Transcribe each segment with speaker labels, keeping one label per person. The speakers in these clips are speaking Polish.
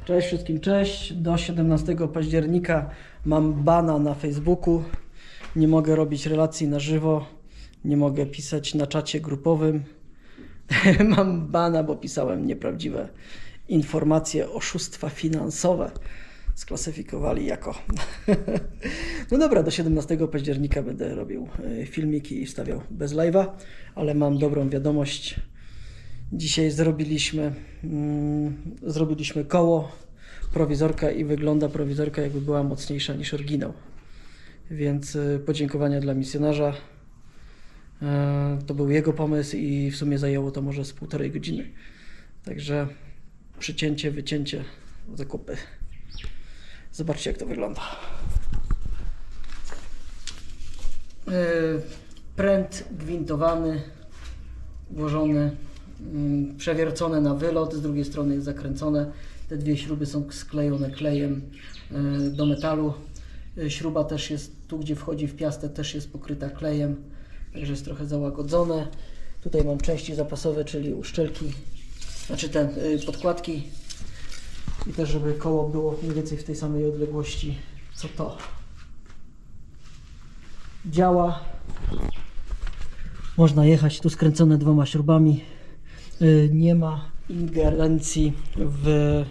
Speaker 1: Cześć wszystkim, cześć. Do 17 października mam bana na Facebooku. Nie mogę robić relacji na żywo. Nie mogę pisać na czacie grupowym. Mam bana, bo pisałem nieprawdziwe informacje, oszustwa finansowe. Sklasyfikowali jako... No dobra, do 17 października będę robił filmiki i wstawiał bez live'a, ale mam dobrą wiadomość. Dzisiaj zrobiliśmy koło prowizorka i wygląda prowizorka, jakby była mocniejsza niż oryginał. Więc podziękowania dla misjonarza. To był jego pomysł i w sumie zajęło to może z 1,5 godziny. Także przycięcie, wycięcie, zakupy. Zobaczcie, jak to wygląda. Pręt gwintowany, włożony, przewiercone na wylot, z drugiej strony jest zakręcone. Te dwie śruby są sklejone klejem do metalu. Śruba też jest, tu gdzie wchodzi w piastę, też jest pokryta klejem, także jest trochę załagodzone. Tutaj mam części zapasowe, czyli uszczelki, znaczy te podkładki. I też, żeby koło było mniej więcej w tej samej odległości co to. Działa. Można jechać, tu skręcone 2 śrubami. Nie ma ingerencji w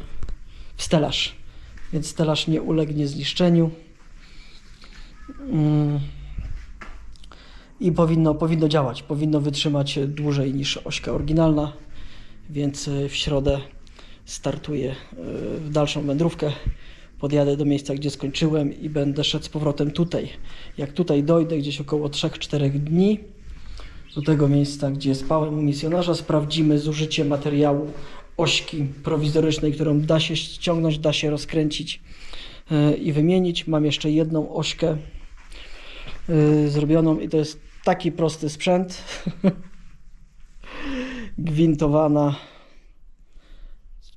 Speaker 1: stelaż, więc stelaż nie ulegnie zniszczeniu. I powinno działać, powinno wytrzymać dłużej niż ośka oryginalna, więc w środę startuję w dalszą wędrówkę. Podjadę do miejsca, gdzie skończyłem i będę szedł z powrotem tutaj. Jak tutaj dojdę, gdzieś około 3-4 dni, do tego miejsca, gdzie spałem u misjonarza, sprawdzimy zużycie materiału ośki prowizorycznej, którą da się ściągnąć, da się rozkręcić i wymienić. Mam jeszcze jedną ośkę zrobioną i to jest taki prosty sprzęt. Gwintowana,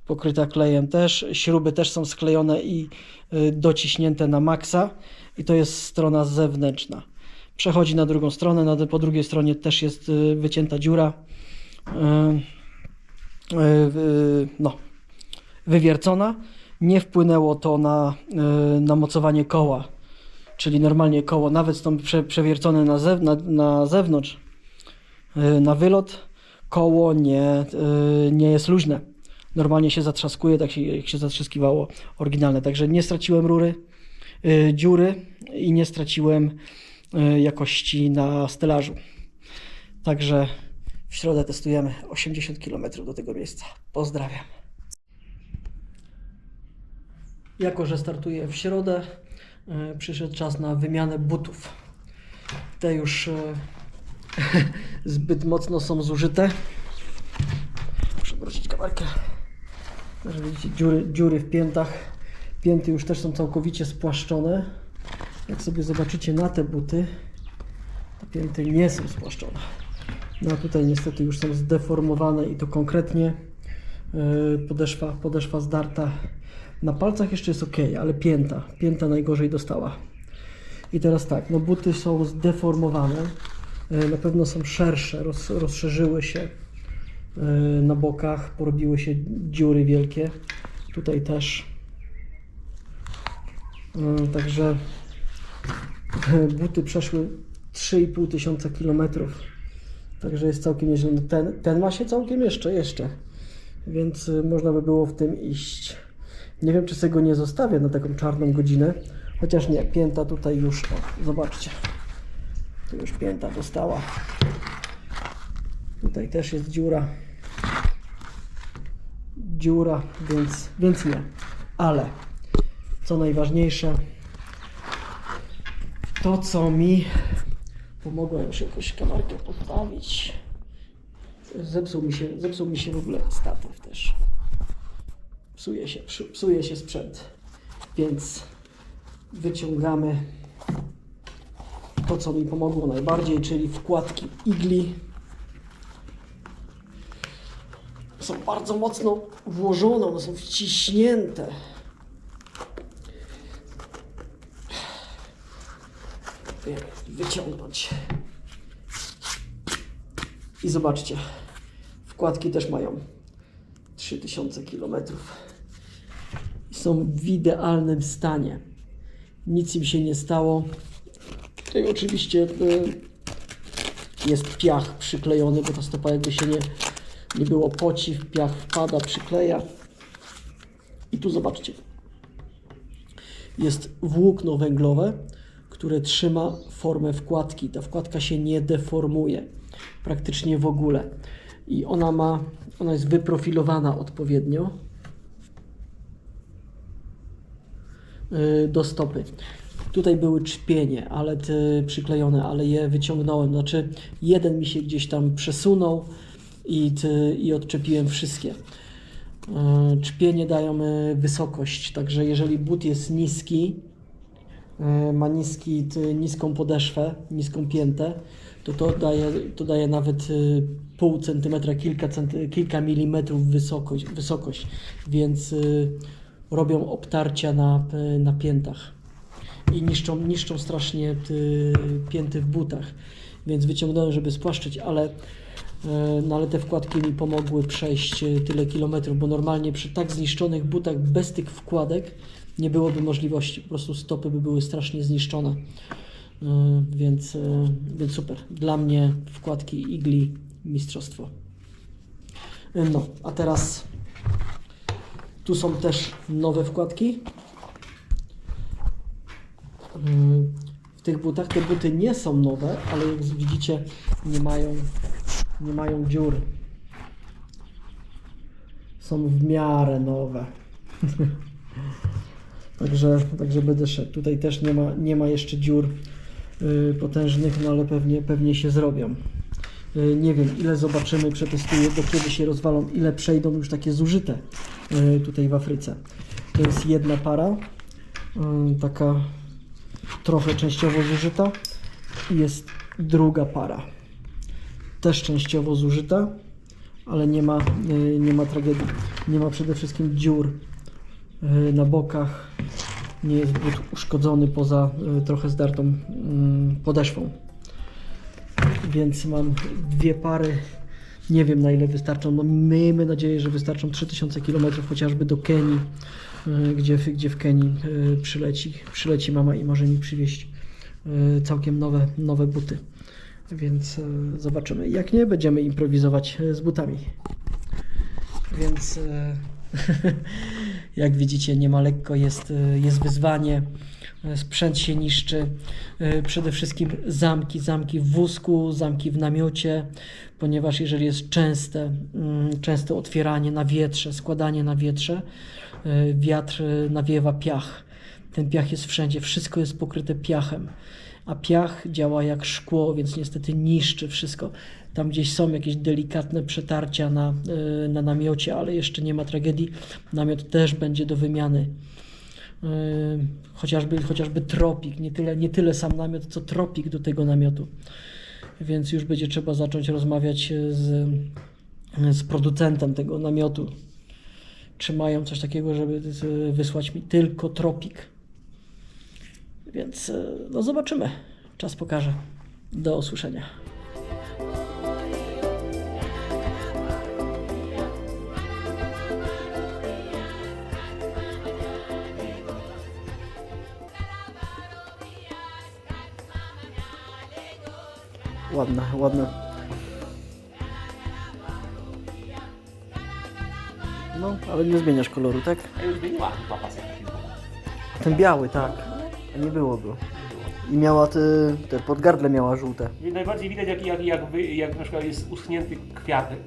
Speaker 1: pokryta klejem też. Śruby też są sklejone i dociśnięte na maksa. I to jest strona zewnętrzna. Przechodzi na drugą stronę, po drugiej stronie też jest wycięta dziura. Wywiercona. Nie wpłynęło to na mocowanie koła. Czyli normalnie koło, nawet są przewiercone na zewnątrz, na wylot, koło nie jest luźne. Normalnie się zatrzaskuje, tak jak się zatrzaskiwało oryginalne. Także nie straciłem dziury i nie straciłem jakości na stelażu. Także w środę testujemy 80 km do tego miejsca. Pozdrawiam. Jako że startuję w środę, przyszedł czas na wymianę butów. Te już zbyt mocno są zużyte. Muszę wrócić kamerkę. Może widzicie dziury w piętach. Pięty już też są całkowicie spłaszczone. Jak sobie zobaczycie na te buty, te pięty nie są spłaszczone. No a tutaj niestety już są zdeformowane i to konkretnie. Podeszwa zdarta. Na palcach jeszcze jest ok, ale pięta najgorzej dostała. I teraz tak, no buty są zdeformowane, na pewno są szersze, rozszerzyły się na bokach, porobiły się dziury wielkie, tutaj też. Także buty przeszły 3500 km, także jest całkiem nieźle. Ten ma się całkiem jeszcze, więc można by było w tym iść. Nie wiem, czy sobie go nie zostawię na taką czarną godzinę, chociaż nie, pięta tutaj już, o, zobaczcie, tu już pięta dostała. Tutaj też jest dziura, więc nie. Ale co najważniejsze, to co mi pomogło, już jakąś kamerkę postawić. Zepsuł mi się w ogóle statyw też. Psuje się sprzęt, więc wyciągamy to, co mi pomogło najbardziej, czyli wkładki igli. Są bardzo mocno włożone, one są wciśnięte. Wyciągnąć. I zobaczcie, wkładki też mają 3000 km. są w idealnym stanie. Nic im się nie stało. Tutaj oczywiście jest piach przyklejony, bo ta stopa jakby się nie było poci, piach wpada, przykleja. I tu zobaczcie. Jest włókno węglowe, które trzyma formę wkładki. Ta wkładka się nie deformuje praktycznie w ogóle. I ona jest wyprofilowana odpowiednio do stopy. Tutaj były czpienie, ale przyklejone, ale je wyciągnąłem. Znaczy jeden mi się gdzieś tam przesunął i odczepiłem wszystkie. Czpienie dają wysokość, także jeżeli but jest niski, ma niską podeszwę, niską piętę, to daje nawet pół centymetra, kilka milimetrów wysokość, więc robią obtarcia na piętach i niszczą strasznie pięty w butach, więc wyciągnąłem, żeby spłaszczyć, ale te wkładki mi pomogły przejść tyle kilometrów, bo normalnie przy tak zniszczonych butach bez tych wkładek nie byłoby możliwości, po prostu stopy by były strasznie zniszczone, więc super. Dla mnie wkładki Igli mistrzostwo. No, a teraz tu są też nowe wkładki. W tych butach, te buty nie są nowe, ale jak widzicie nie mają dziur. Są w miarę nowe. Także będę szedł. Tutaj też nie ma jeszcze dziur potężnych, no ale pewnie się zrobią. Nie wiem, ile zobaczymy, przetestuję, do kiedy się rozwalą, ile przejdą już takie zużyte tutaj w Afryce. To jest jedna para, taka trochę częściowo zużyta, i jest druga para, też częściowo zużyta, ale nie ma tragedii. Nie ma przede wszystkim dziur na bokach, nie jest but uszkodzony poza trochę zdartą podeszwą. Więc mam dwie pary, nie wiem na ile wystarczą, no miejmy nadzieję, że wystarczą 3000 km chociażby do Kenii, gdzie w Kenii przyleci mama i może mi przywieźć całkiem nowe buty. Więc zobaczymy. Jak nie, będziemy improwizować z butami. Więc jak widzicie, nie ma lekko, jest wyzwanie. Sprzęt się niszczy. Przede wszystkim zamki w wózku, zamki w namiocie, ponieważ jeżeli jest częste otwieranie na wietrze, składanie na wietrze, wiatr nawiewa piach. Ten piach jest wszędzie, wszystko jest pokryte piachem, a piach działa jak szkło, więc niestety niszczy wszystko. Tam gdzieś są jakieś delikatne przetarcia na namiocie, ale jeszcze nie ma tragedii. Namiot też będzie do wymiany. Chociażby tropik, nie tyle sam namiot, co tropik do tego namiotu. Więc już będzie trzeba zacząć rozmawiać z producentem tego namiotu. Czy mają coś takiego, żeby wysłać mi tylko tropik. Więc no zobaczymy. Czas pokaże. Do usłyszenia. Ładne. No, ale nie zmieniasz koloru, tak?
Speaker 2: A już zmieniła chyba pasek.
Speaker 1: Ten biały, tak. A nie było go. I miała te podgardle miała żółte.
Speaker 2: Najbardziej widać jak na przykład jest uschnięty kwiatek.